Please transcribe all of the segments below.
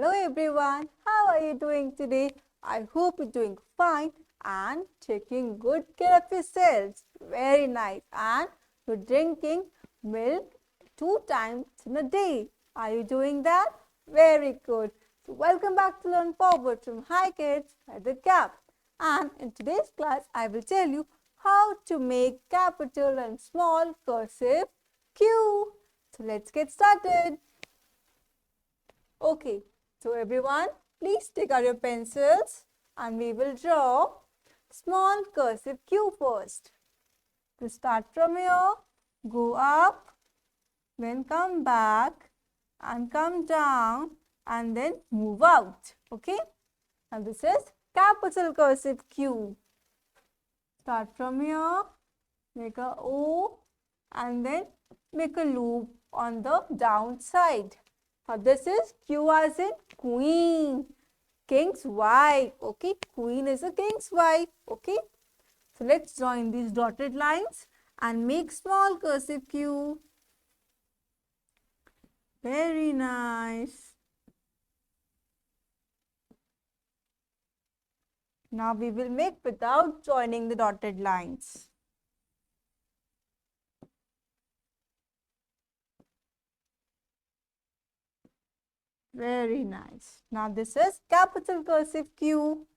Hello everyone, how are you doing today? I hope you're doing fine and taking good care of yourselves. Very nice. And you're drinking milk 2 times in a day. Are you doing that? Very good. So welcome back to Learn Forward from Hi Kids at the Cap. And in today's class, I will tell you how to make capital and small cursive Q. So let's get started. Okay, so everyone, please take out your pencils and we will draw small cursive Q first. To start from here, go up, then come back and come down and then move out. Okay, and this is capital cursive Q. Start from here, make a O and then make a loop on the down side. Now this is Q as in queen, king's wife. Okay, queen is a king's wife. Okay, so let's join these dotted lines and make small cursive Q. Very nice. Now we will make without joining the dotted lines. Very nice. Now this is capital cursive Q.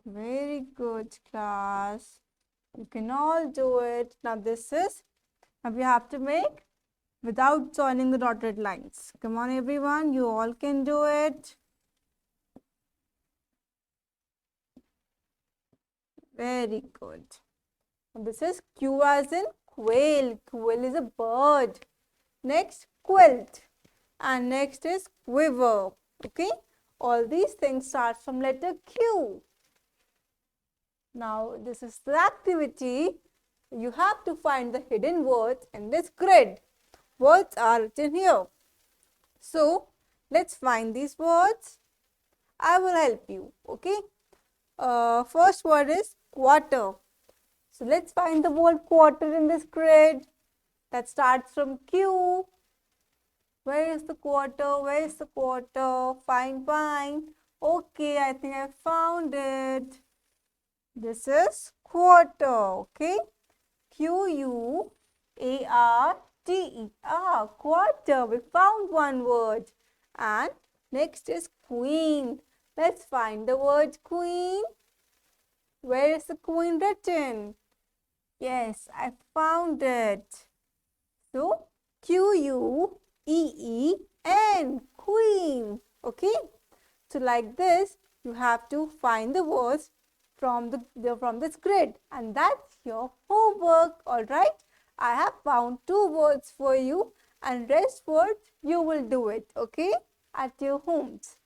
Very good, class. You can all do it. Now we have to make without joining the dotted lines. Come on everyone, you all can do it. Very good. Now this is Q as in quail. Quail is a bird. Next, quilt. And next is quiver. Okay. All these things start from letter Q. Now, this is the activity. You have to find the hidden words in this grid. Words are written here. So, let's find these words. I will help you. Okay. First word is quarter. So, let's find the word quarter in this grid. That starts from Q. Where is the quarter? Where is the quarter? Fine. Okay, I think I found it. This is quarter. Okay. Q-U-A-R-T-E. Quarter. We found one word. And next is queen. Let's find the word queen. Where is the queen written? Yes, I found it. So, Q-U-E-E-N, queen. Okay. So, like this, you have to find the words from this grid, and that's your homework. All right. I have found 2 words for you, and rest words you will do it. Okay, at your homes.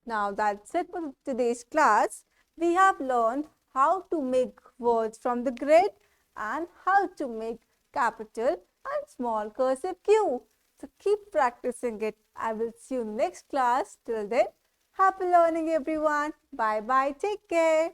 Now that's it for today's class. We have learned how to make words from the grid and how to make capital and small cursive Q. So keep practicing it. I will see you in the next class. Till then, happy learning everyone. Bye bye. Take care.